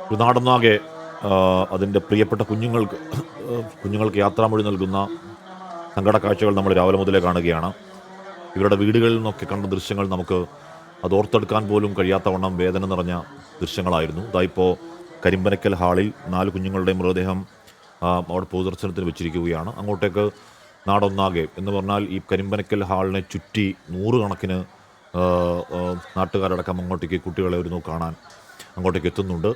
ഒരു നാടൊന്നാകെ അതിൻ്റെ പ്രിയപ്പെട്ട കുഞ്ഞുങ്ങൾക്ക് യാത്രാമൊഴി നൽകുന്ന സങ്കട കാഴ്ചകൾ നമ്മൾ രാവിലെ മുതലേ കാണുകയാണ്. ഇവരുടെ വീടുകളിൽ നിന്നൊക്കെ കണ്ട ദൃശ്യങ്ങൾ നമുക്ക് അത് ഓർത്തെടുക്കാൻ പോലും കഴിയാത്തവണ്ണം വേദന നിറഞ്ഞ ദൃശ്യങ്ങളായിരുന്നു. ഇതായിപ്പോൾ കരിമ്പനക്കൽ ഹാളിൽ 4 കുഞ്ഞുങ്ങളുടെ മൃതദേഹം അവിടെ പൊതുദർശനത്തിന് വെച്ചിരിക്കുകയാണ്. അങ്ങോട്ടേക്ക് നാടൊന്നാകെ എന്ന് പറഞ്ഞാൽ ഈ കരിമ്പനക്കൽ ഹാളിനെ ചുറ്റി 100 കണക്കിന് നാട്ടുകാരടക്കം അങ്ങോട്ടേക്ക് കുട്ടികളെ ഒരു നോക്ക് കാണാൻ അങ്ങോട്ടേക്ക് എത്തുന്നുണ്ട്.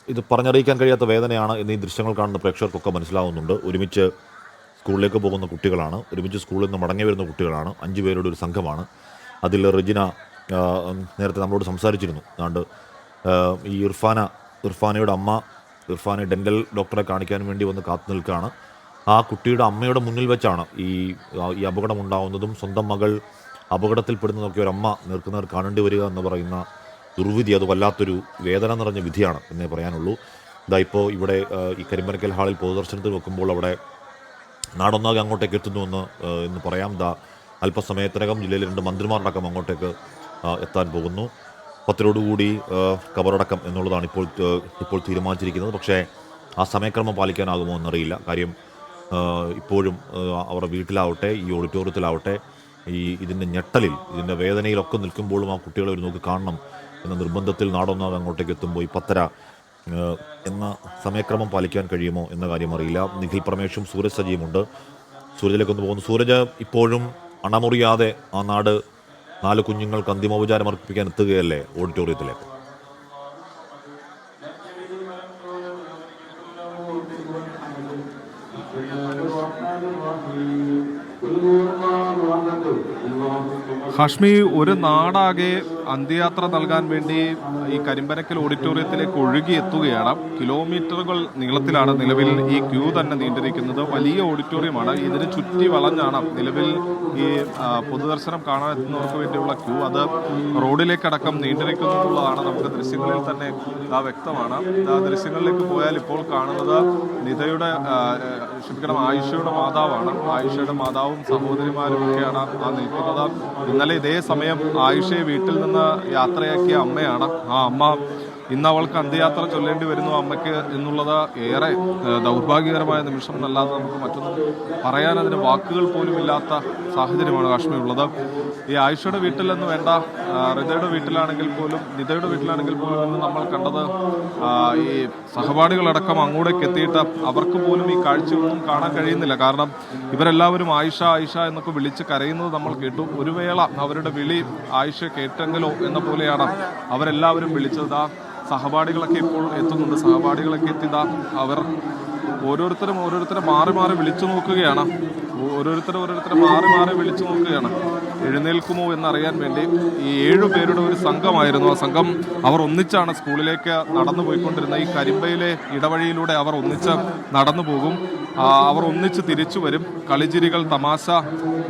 ഇത് പറഞ്ഞറിയിക്കാൻ കഴിയാത്ത വേദനയാണ് എന്ന് ഈ ദൃശ്യങ്ങൾ കാണുന്ന പ്രേക്ഷകർക്കൊക്കെ മനസ്സിലാവുന്നുണ്ട്. ഒരുമിച്ച് സ്കൂളിലേക്ക് പോകുന്ന കുട്ടികളാണ്, ഒരുമിച്ച് സ്കൂളിൽ നിന്ന് മടങ്ങി വരുന്ന കുട്ടികളാണ്. 5 പേരുടെ ഒരു സംഘമാണ്. അതിൽ റെജിന നേരത്തെ നമ്മളോട് സംസാരിച്ചിരുന്നു. അതുകൊണ്ട് ഈ ഇർഫാനയുടെ അമ്മ ഇർഫാനെ ഡെൻ്റൽ ഡോക്ടറെ കാണിക്കാൻ വേണ്ടി വന്ന് കാത്തു നിൽക്കുകയാണ്. ആ കുട്ടിയുടെ അമ്മയുടെ മുന്നിൽ വെച്ചാണ് ഈ അപകടമുണ്ടാവുന്നതും സ്വന്തം മകൾ അപകടത്തിൽപ്പെടുന്നതൊക്കെ ഒരമ്മ നേർക്കുനേർ കാണേണ്ടി വരിക എന്ന് പറയുന്ന ദുർവിധി. അത് വല്ലാത്തൊരു വേദന നിറഞ്ഞ വിധിയാണ് എന്നേ പറയാനുള്ളൂ. ഇപ്പോൾ ഇവിടെ ഈ കരിമ്പനക്കൽ ഹാളിൽ പൊതുദർശനത്തിൽ വെക്കുമ്പോൾ അവിടെ നാടൊന്നാകെ അങ്ങോട്ടേക്ക് എത്തുന്നുവെന്ന് എന്ന് പറയാം. അല്പസമയത്തിനകം ജില്ലയിലെ 2 മന്ത്രിമാരടക്കം അങ്ങോട്ടേക്ക് എത്താൻ പോകുന്നു. 10 കബറടക്കം എന്നുള്ളതാണ് ഇപ്പോൾ തീരുമാനിച്ചിരിക്കുന്നത്. പക്ഷേ ആ സമയക്രമം പാലിക്കാനാകുമോ എന്നറിയില്ല. കാര്യം ഇപ്പോഴും അവരുടെ വീട്ടിലാവട്ടെ ഈ ഓഡിറ്റോറിയത്തിലാവട്ടെ ഇതിൻ്റെ ഞെട്ടലിൽ ഇതിൻ്റെ വേദനയിലൊക്കെ നിൽക്കുമ്പോഴും ആ കുട്ടികളെ ഒരു നോക്ക് കാണണം എന്ന നിർബന്ധത്തിൽ നാടൊന്നാകെ അങ്ങോട്ടേക്ക് എത്തുമ്പോൾ ഈ 10:30 എന്ന സമയക്രമം പാലിക്കാൻ കഴിയുമോ എന്ന കാര്യം അറിയില്ല. നിഖിൽ പ്രമേഷും സൂരജ് സജിയുമുണ്ട്. സൂരജിലേക്കൊന്ന് പോകുന്നു. സൂരജ്, ഇപ്പോഴും അണമുറിയാതെ ആ 4 കുഞ്ഞുങ്ങൾക്ക് അന്തിമോപചാരം അർപ്പിക്കാൻ എത്തുകയല്ലേ ഓഡിറ്റോറിയത്തിലേക്ക്? ഹാഷ്മി, ഒരു നാടാകെ അന്ത്യയാത്ര നൽകാൻ വേണ്ടി ഈ കരിമ്പനക്കൽ ഓഡിറ്റോറിയത്തിലേക്ക് ഒഴുകി എത്തുകയാണ്. കിലോമീറ്ററുകൾ നീളത്തിലാണ് നിലവിൽ ഈ ക്യൂ തന്നെ നീണ്ടിരിക്കുന്നത്. വലിയ ഓഡിറ്റോറിയമാണ്. ഇതിന് ചുറ്റി വളഞ്ഞാണ് നിലവിൽ ഈ പൊതുദർശനം കാണാൻ എത്തുന്നവർക്ക് വേണ്ടിയുള്ള ക്യൂ. അത് റോഡിലേക്കടക്കം നീണ്ടിരിക്കുന്നു എന്നുള്ളതാണ് നമുക്ക് ദൃശ്യങ്ങളിൽ തന്നെ വ്യക്തമാണ്. ദൃശ്യങ്ങളിലേക്ക് പോയാൽ ഇപ്പോൾ കാണുന്നത് ആയിഷയുടെ മാതാവാണ്. ആയിഷയുടെ മാതാവും സഹോദരിമാരും ഒക്കെയാണ് ആ നിൽക്കുന്നത്. ഇന്നലെ ഇതേ സമയം ആയിഷയെ വീട്ടിൽ നിന്ന് യാത്രയാക്കിയ അമ്മയാണ്. ആ അമ്മ ഇന്ന് അവൾക്ക് അന്ത്യയാത്ര ചൊല്ലേണ്ടി വരുന്നു അമ്മയ്ക്ക് എന്നുള്ളത് ഏറെ ദൗർഭാഗ്യകരമായ നിമിഷം എന്നല്ലാതെ നമുക്ക് മറ്റൊന്നും പറയാൻ അതിന് വാക്കുകൾ പോലും ഇല്ലാത്ത സാഹചര്യമാണ് കാശ്മീർ ഉള്ളത്. ഈ ആയിഷയുടെ വീട്ടിൽ നിന്ന് വേണ്ട, റിതയുടെ വീട്ടിലാണെങ്കിൽ പോലും നിതയുടെ വീട്ടിലാണെങ്കിൽ പോലും ഇന്ന് നമ്മൾ കണ്ടത് ഈ സഹപാഠികളടക്കം അങ്ങോട്ടേക്ക് എത്തിയിട്ട് അവർക്ക് പോലും ഈ കാഴ്ചയൊന്നും കാണാൻ കഴിയുന്നില്ല. കാരണം ഇവരെല്ലാവരും ആയിഷ ആയിഷ എന്നൊക്കെ വിളിച്ച് കരയുന്നത് നമ്മൾ കേട്ടു. ഒരു വേള അവരുടെ വിളി ആയിഷ കേട്ടെങ്കിലോ എന്ന പോലെയാണ് അവരെല്ലാവരും വിളിച്ചത്. സഹപാഠികളൊക്കെ ഇപ്പോൾ എത്തുന്നുണ്ട്. സഹപാഠികളൊക്കെ എത്തിയതാ അവർ ഓരോരുത്തരെ മാറി മാറി വിളിച്ചു നോക്കുകയാണ്. ഓരോരുത്തരെ മാറി വിളിച്ചു നോക്കുകയാണ് എഴുന്നേൽക്കുമോ എന്നറിയാൻ വേണ്ടി. ഈ 7 പേരുടെ ഒരു സംഘമായിരുന്നു. ആ സംഘം അവർ ഒന്നിച്ചാണ് സ്കൂളിലേക്ക് നടന്നു പോയിക്കൊണ്ടിരുന്നത്. ഈ കരിമ്പയിലെ ഇടവഴിയിലൂടെ അവർ ഒന്നിച്ച് നടന്നു പോകും. അവർ ഒന്നിച്ച് തിരിച്ചു വരും. കളിച്ചിരികൾ, തമാശ,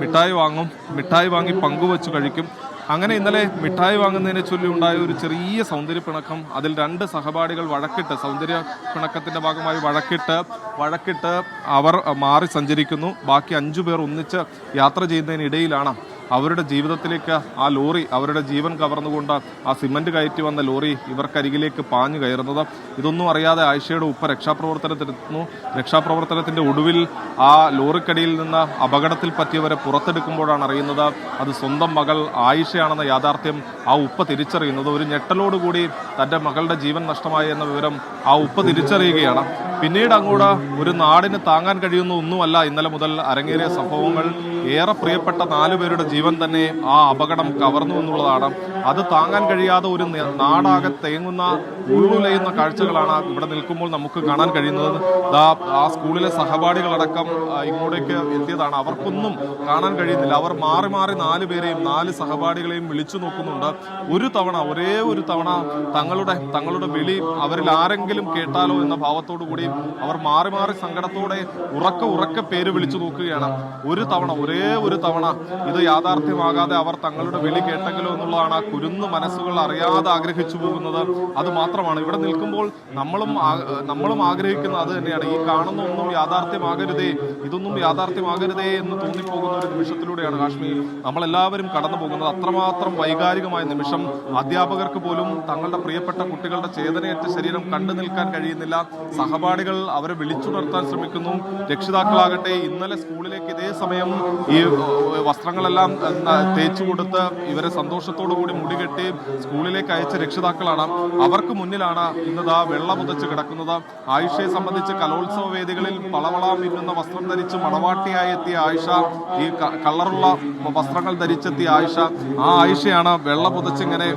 മിഠായി വാങ്ങി പങ്കുവെച്ച് കഴിക്കും. അങ്ങനെ ഇന്നലെ മിഠായി വാങ്ങുന്നതിനെ ചൊല്ലി ഉണ്ടായ ഒരു ചെറിയ സൗന്ദര്യ പിണക്കം, അതിൽ 2 സഹപാഠികൾ സൗന്ദര്യ പിണക്കത്തിന്റെ ഭാഗമായി വഴക്കിട്ട് അവർ മാറി സഞ്ചരിക്കുന്നു. ബാക്കി 5 പേർ ഒന്നിച്ച് യാത്ര ചെയ്യുന്നതിനിടയിലാണ് അവരുടെ ജീവിതത്തിലേക്ക് ആ ലോറി, അവരുടെ ജീവൻ കവർന്നുകൊണ്ട് ആ സിമന്റ് കയറ്റി വന്ന ലോറി ഇവർക്കരികിലേക്ക് പാഞ്ഞു കയറുന്നത്. ഇതൊന്നും അറിയാതെ ആയിഷയുടെ ഉപ്പ രക്ഷാപ്രവർത്തനത്തിനെത്തുന്നു. രക്ഷാപ്രവർത്തനത്തിന്റെ ഒടുവിൽ ആ ലോറിക്കടിയിൽ നിന്ന് അപകടത്തിൽ പറ്റിയവരെ പുറത്തെടുക്കുമ്പോഴാണ് അറിയുന്നത് അത് സ്വന്തം മകൾ ആയിഷയാണെന്ന യാഥാർത്ഥ്യം ആ ഉപ്പ തിരിച്ചറിയുന്നത്. ഒരു ഞെട്ടലോടുകൂടി തൻ്റെ മകളുടെ ജീവൻ നഷ്ടമായി എന്ന വിവരം ആ ഉപ്പ തിരിച്ചറിയുകയാണ്. പിന്നീട് അങ്ങോട്ട് ഒരു നാടിന് താങ്ങാൻ കഴിയുന്ന ഒന്നുമല്ല ഇന്നലെ മുതൽ അരങ്ങേറിയ സംഭവങ്ങൾ. ഏറെ പ്രിയപ്പെട്ട 4 പേരുടെ ജീവൻ തന്നെ ആ അപകടം കവർന്നു എന്നുള്ളതാണ്. അത് താങ്ങാൻ കഴിയാതെ ഒരു നാടാകെ തേങ്ങുന്ന ഉള്ളുലയുന്ന കാഴ്ചകളാണ് ഇവിടെ നിൽക്കുമ്പോൾ നമുക്ക് കാണാൻ കഴിയുന്നത്. ആ സ്കൂളിലെ സഹപാഠികളടക്കം ഇങ്ങോട്ടേക്ക് എത്തിയതാണ്. അവർക്കൊന്നും കാണാൻ കഴിയുന്നില്ല. അവർ മാറി 4 പേരെയും 4 സഹപാഠികളെയും വിളിച്ചു നോക്കുന്നുണ്ട്. ഒരേ ഒരു തവണ തങ്ങളുടെ വിളി അവരിൽ ആരെങ്കിലും കേട്ടാലോ എന്ന ഭാവത്തോടു കൂടി അവർ മാറി സങ്കടത്തോടെ ഉറക്കെ പേര് വിളിച്ചു നോക്കുകയാണ്. ഒരേ ഒരു തവണ ഇത് യാഥാർത്ഥ്യമാകാതെ അവർ തങ്ങളുടെ വിളി കേട്ടെങ്കിലോ എന്നുള്ളതാണ് ആ കുരുന്നു മനസ്സുകൾ അറിയാതെ ആഗ്രഹിച്ചു പോകുന്നത് അത് മാത്രമാണ്. ഇവിടെ നിൽക്കുമ്പോൾ നമ്മളും ആഗ്രഹിക്കുന്നത് അത് തന്നെയാണ്. ഈ കാണുന്ന ഒന്നും യാഥാർത്ഥ്യമാകരുതേ, ഇതൊന്നും യാഥാർത്ഥ്യമാകരുതേ എന്ന് തോന്നിപ്പോകുന്ന ഒരു നിമിഷത്തിലൂടെയാണ് കാശ്മീർ നമ്മളെല്ലാവരും കടന്നു പോകുന്നത്. അത്രമാത്രം വൈകാരികമായ നിമിഷം. അധ്യാപകർക്ക് പോലും തങ്ങളുടെ പ്രിയപ്പെട്ട കുട്ടികളുടെ ചേതനയേറ്റ ശരീരം കണ്ടു നിൽക്കാൻ കഴിയുന്നില്ല. സഹപാഠികൾ അവരെ വിളിച്ചുണർത്താൻ ശ്രമിക്കുന്നു. രക്ഷിതാക്കളാകട്ടെ ഇന്നലെ സ്കൂളിലേക്ക് ഇതേ സമയം ഈ വസ്ത്രങ്ങളെല്ലാം തേച്ചു കൊടുത്ത് ഇവരെ സന്തോഷത്തോടു കൂടി മുടികെട്ടി സ്കൂളിലേക്ക് അയച്ച രക്ഷിതാക്കളാണ്. അവർക്ക് മുന്നിലാണ് ഇന്നതാ വെള്ള പുതച്ച് കിടക്കുന്നത്. ആയിഷയെ സംബന്ധിച്ച് കലോത്സവ വേദികളിൽ പളവള മിന്നുന്ന വസ്ത്രം ധരിച്ച് മണവാട്ടിയായി എത്തിയ ആയിഷ, ഈ കളറുള്ള വസ്ത്രങ്ങൾ ധരിച്ചെത്തിയ ആയിഷ, ആ ആയിഷയാണ് വെള്ള പുതച്ചിങ്ങനെ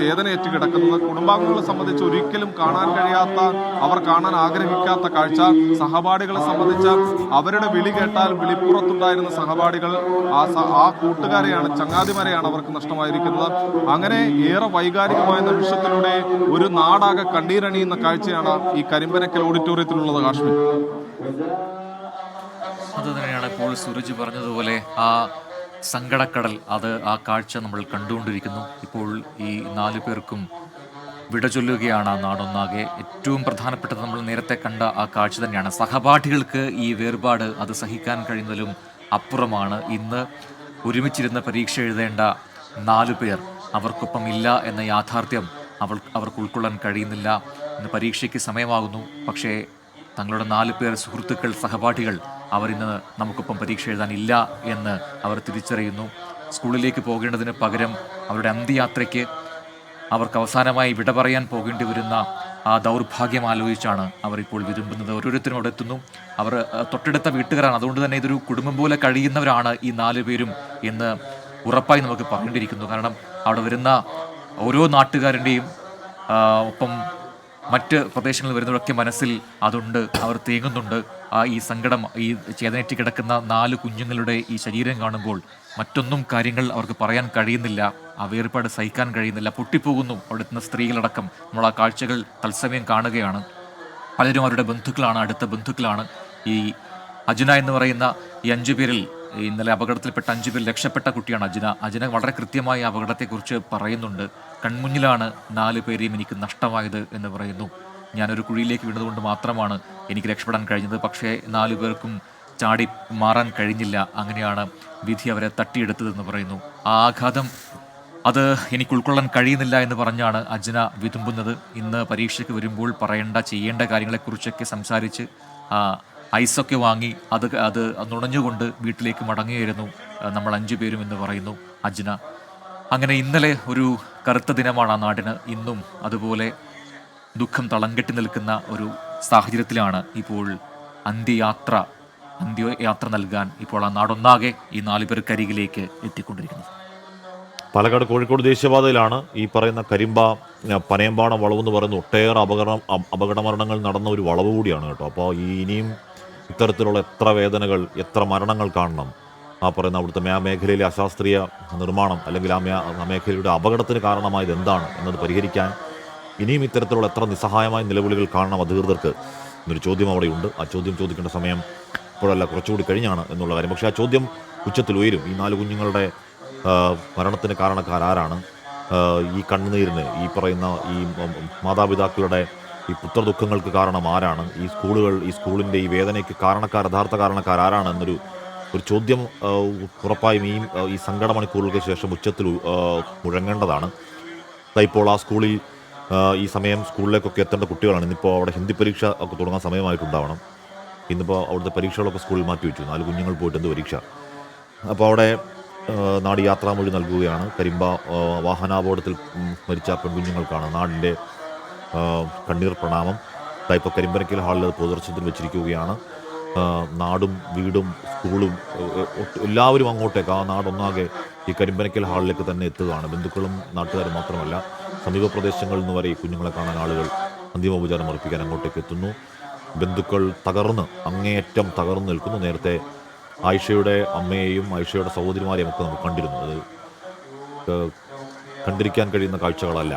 ചേതനയേറ്റ് കിടക്കുന്നത്. കുടുംബാംഗങ്ങളെ സംബന്ധിച്ച് ഒരിക്കലും കാണാൻ കഴിയാത്ത, അവർ കാണാൻ ആഗ്രഹിക്കാത്ത കാഴ്ച. സഹപാഠികളെ സംബന്ധിച്ച് അവരുടെ വിളി കേട്ടാൽ വിളിപ്പുറത്തുണ്ടായിരുന്ന സഹപാഠികൾ, ആ കൂട്ടുകാരെയാണ്, ചങ്ങാതിമാരെയാണ് അവർക്ക് നഷ്ടമായിരിക്കുന്നത്. അങ്ങനെ ഏറെ വൈകാരികമായ നിമിഷത്തിലൂടെ ഒരു നാടാകെ കണ്ണീരണിയുന്ന കാഴ്ചയാണ് ഈ കരിമ്പനക്കൽ ഓഡിറ്റോറിയത്തിലുള്ളത്. കാശ്മീർ അത് തന്നെയാണ് ഇപ്പോൾ സൂരജ് പറഞ്ഞതുപോലെ ആ സങ്കടക്കടൽ, അത് ആ കാഴ്ച നമ്മൾ കണ്ടുകൊണ്ടിരിക്കുന്നു. ഇപ്പോൾ ഈ 4 പേർക്കും വിട ചൊല്ലുകയാണ് ആ നാടൊന്നാകെ. ഏറ്റവും പ്രധാനപ്പെട്ടത് നമ്മൾ നേരത്തെ കണ്ട ആ കാഴ്ച തന്നെയാണ്. സഹപാഠികൾക്ക് ഈ വേർപാട് അത് സഹിക്കാൻ കഴിയുന്നതിലും അപ്പുറമാണ്. ഇന്ന് ഒരുമിച്ചിരുന്ന് പരീക്ഷ എഴുതേണ്ട 4 പേർ അവർക്കൊപ്പം ഇല്ല എന്ന യാഥാർത്ഥ്യം അവർക്ക് ഉൾക്കൊള്ളാൻ കഴിയുന്നില്ല. ഇന്ന് പരീക്ഷയ്ക്ക് സമയമാകുന്നു, പക്ഷേ തങ്ങളുടെ 4 പേർ സുഹൃത്തുക്കൾ, സഹപാഠികൾ അവരിന്ന് നമുക്കൊപ്പം പരീക്ഷ എഴുതാനില്ല എന്ന് അവർ തിരിച്ചറിയുന്നു. സ്കൂളിലേക്ക് പോകേണ്ടതിന് പകരം അവരുടെ അന്ത്യയാത്രയ്ക്ക് അവർക്ക് അവസാനമായി വിട പറയാൻ പോകേണ്ടി വരുന്ന ആ ദൗർഭാഗ്യം ആലോചിച്ചാണ് അവർ ഇപ്പോൾ വിരുമ്പുന്നത്. ഓരോരുത്തരും അവിടെ എത്തുന്നു. അവർ തൊട്ടടുത്ത വീട്ടുകാരാണ്, അതുകൊണ്ട് തന്നെ ഇതൊരു കുടുംബം പോലെ കഴിയുന്നവരാണ് ഈ 4 പേരും എന്ന് ഉറപ്പായി നമുക്ക് പറയേണ്ടിയിരിക്കുന്നു. കാരണം അവിടെ വരുന്ന ഓരോ നാട്ടുകാരൻ്റെയും ഒപ്പം മറ്റ് പ്രദേശങ്ങളിൽ വരുന്നവരൊക്കെ മനസ്സിൽ അതുണ്ട്, അവർ തേങ്ങുന്നുണ്ട്. ഈ സങ്കടം, ഈ ചേതനേറ്റ് കിടക്കുന്ന 4 കുഞ്ഞുങ്ങളുടെ ഈ ശരീരം കാണുമ്പോൾ മറ്റൊന്നും കാര്യങ്ങൾ അവർക്ക് പറയാൻ കഴിയുന്നില്ല. ആ വേർപാട് സഹിക്കാൻ കഴിയുന്നില്ല, പൊട്ടിപ്പോകുന്നു. അവിടെ എത്തുന്ന സ്ത്രീകളടക്കം നമ്മൾ ആ കാഴ്ചകൾ തത്സമയം കാണുകയാണ്. പലരും അവരുടെ ബന്ധുക്കളാണ്, അടുത്ത ബന്ധുക്കളാണ്. ഈ അജ്ന എന്ന് പറയുന്ന ഈ 5 പേരിൽ ഇന്നലെ അപകടത്തിൽപ്പെട്ട 5 പേരിൽ രക്ഷപ്പെട്ട കുട്ടിയാണ് അജ്ന വളരെ കൃത്യമായി അപകടത്തെക്കുറിച്ച് പറയുന്നുണ്ട്. കൺമുന്നിലാണ് 4 പേരെയും എനിക്ക് നഷ്ടമായത് എന്ന് പറയുന്നു. ഞാനൊരു കുഴിയിലേക്ക് വീണതുകൊണ്ട് മാത്രമാണ് എനിക്ക് രക്ഷപ്പെടാൻ കഴിഞ്ഞത്, പക്ഷേ 4 പേർക്കും ചാടി മാറാൻ കഴിഞ്ഞില്ല. അങ്ങനെയാണ് വിധി അവരെ തട്ടിയെടുത്തതെന്ന് പറയുന്നു. ആ ആഘാതം അത് എനിക്ക് ഉൾക്കൊള്ളാൻ കഴിയുന്നില്ല എന്ന് പറഞ്ഞാണ് അജ്ന വിതുമ്പുന്നത്. ഇന്ന് പരീക്ഷയ്ക്ക് വരുമ്പോൾ ചെയ്യേണ്ട കാര്യങ്ങളെക്കുറിച്ചൊക്കെ സംസാരിച്ച് ഐസൊക്കെ വാങ്ങി അത് നുണഞ്ഞുകൊണ്ട് വീട്ടിലേക്ക് മടങ്ങുകയായിരുന്നു നമ്മൾ 5 പേരും എന്ന് പറയുന്നു അജ്ന. അങ്ങനെ ഇന്നലെ ഒരു കറുത്ത ദിനമാണ് ആ നാടിന്. ഇന്നും അതുപോലെ ദുഃഖം തളംകെട്ടി നിൽക്കുന്ന ഒരു സാഹചര്യത്തിലാണ് ഇപ്പോൾ അന്ത്യയാത്ര നൽകാൻ ഇപ്പോൾ ആ നാടൊന്നാകെ ഈ 4 പേർക്കരികിലേക്ക് എത്തിക്കൊണ്ടിരിക്കുന്നത്. പാലക്കാട് കോഴിക്കോട് ദേശീയപാതയിലാണ് ഈ പറയുന്ന കരിമ്പ പനയമ്പാടം വളവെന്ന് പറയുന്ന ഒട്ടേറെ അപകട മരണങ്ങൾ നടന്ന ഒരു വളവ് കൂടിയാണ് കേട്ടോ. അപ്പോൾ ഇനിയും ഇത്തരത്തിലുള്ള എത്ര വേദനകൾ, എത്ര മരണങ്ങൾ കാണണം? ആ പറയുന്ന അവിടുത്തെ മേഖലയിലെ അശാസ്ത്രീയ നിർമ്മാണം അല്ലെങ്കിൽ ആ മേഖലയുടെ അപകടത്തിന് കാരണമായത് എന്താണ് എന്നത് പരിഹരിക്കാൻ ഇനിയും ഇത്തരത്തിലുള്ള എത്ര നിസ്സഹായമായ നിലവിളികൾ കാണണം അധികൃതർക്ക് എന്നൊരു ചോദ്യം അവിടെയുണ്ട്. ആ ചോദ്യം ചോദിക്കേണ്ട സമയം ഇപ്പോഴല്ല, കുറച്ചുകൂടി കഴിഞ്ഞാണ് എന്നുള്ള കാര്യം. പക്ഷേ ആ ചോദ്യം ഉച്ചത്തിൽ ഉയരും. ഈ 4 കുഞ്ഞുങ്ങളുടെ മരണത്തിന് കാരണക്കാരാരാണ്? ഈ കണ്ണുനീരിന്, ഈ പറയുന്ന ഈ മാതാപിതാക്കളുടെ ഈ പുത്രദുഃഖങ്ങൾക്ക് കാരണം ആരാണ്? ഈ സ്കൂളിൻ്റെ ഈ വേദനയ്ക്ക് യഥാർത്ഥ കാരണക്കാരാരാണ് എന്നൊരു ചോദ്യം ഉറപ്പായും ഈ സങ്കട മണിക്കൂറുകൾക്ക് ശേഷം ഉച്ചത്തിൽ മുഴങ്ങേണ്ടതാണ്. ഇപ്പോൾ ആ സ്കൂളിൽ ഈ സമയം സ്കൂളിലേക്കൊക്കെ എത്തേണ്ട കുട്ടികളാണ്. ഇന്നിപ്പോൾ അവിടെ ഹിന്ദി പരീക്ഷ ഒക്കെ തുടങ്ങാൻ സമയമായിട്ടുണ്ടാവണം. ഇന്നിപ്പോൾ അവിടുത്തെ പരീക്ഷകളൊക്കെ സ്കൂളിൽ മാറ്റിവെച്ചു. 4 കുഞ്ഞുങ്ങൾ പോയിട്ട് എന്ത് പരീക്ഷ? അപ്പോൾ അവിടെ നാട് യാത്രാമൊഴി നൽകുകയാണ്. കരിമ്പ വാഹനാപകടത്തിൽ മരിച്ച പെൺകുഞ്ഞുങ്ങൾക്കാണ് നാടിൻ്റെ കണ്ണീർ പ്രണാമം. ഇപ്പോൾ കരിമ്പനക്കൽ ഹാളിൽ പൊതുദർശനത്തിൽ വെച്ചിരിക്കുകയാണ്. നാടും വീടും സ്കൂളും എല്ലാവരും അങ്ങോട്ടേക്ക്, ആ നാടൊന്നാകെ ഈ കരിമ്പനക്കൽ ഹാളിലേക്ക് തന്നെ എത്തുകയാണ്. ബന്ധുക്കളും നാട്ടുകാരും മാത്രമല്ല, സമീപ പ്രദേശങ്ങളിൽ നിന്ന് വരെ ഈ കുഞ്ഞുങ്ങളെ കാണാൻ ആളുകൾ അന്തിമോപചാരം അർപ്പിക്കാൻ അങ്ങോട്ടേക്ക് എത്തുന്നു. ബന്ധുക്കൾ അങ്ങേയറ്റം തകർന്നു നിൽക്കുന്നു. നേരത്തെ ആയിഷയുടെ അമ്മയെയും ആയിഷയുടെ സഹോദരിമാരെയും ഒക്കെ നമുക്ക് കണ്ടിരുന്നു. അത് കണ്ടിരിക്കാൻ കഴിയുന്ന കാഴ്ചകളല്ല.